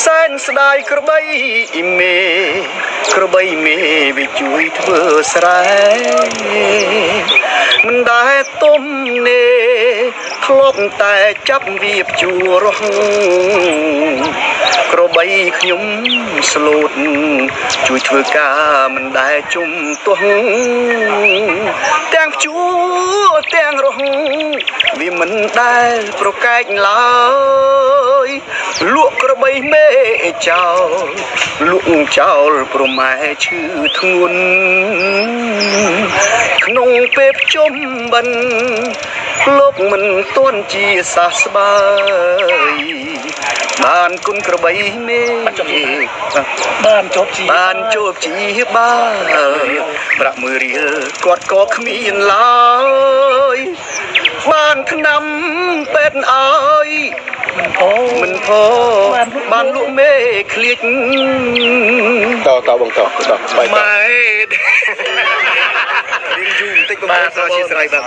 សែនស្ដាយក្របីមេក្របីមេវាជួយធ្វើស្រែមិនដែលទុំនេធ្លាប់តែចាប់វាបជួររស់ក្របីខ្ញុំស្លូតជួយធ្វើការមិនដែលជុំទាស់ទាំងជួទាំងរស់វាមិនដែលប្រកែកឡើយលក់ក្របីមេចោលលក់ចោលប្រម៉ែឈឺធ្ងន់ក្នុងពេលជុំបិណ្ឌលោកមិនទាន់ជាសះស្បើយបានគុណក្របីមេបានជប់ជីបាយប្រាក់1រៀលគាត់ក៏គ្មានឡើយបានឆ្នាំពេទ្យអើយមិនផបានលក់មេឃ្លៀចតបងតបាយម៉ែរៀងយូរបន្តិចបងប្អូនជាស្រ័យបាទ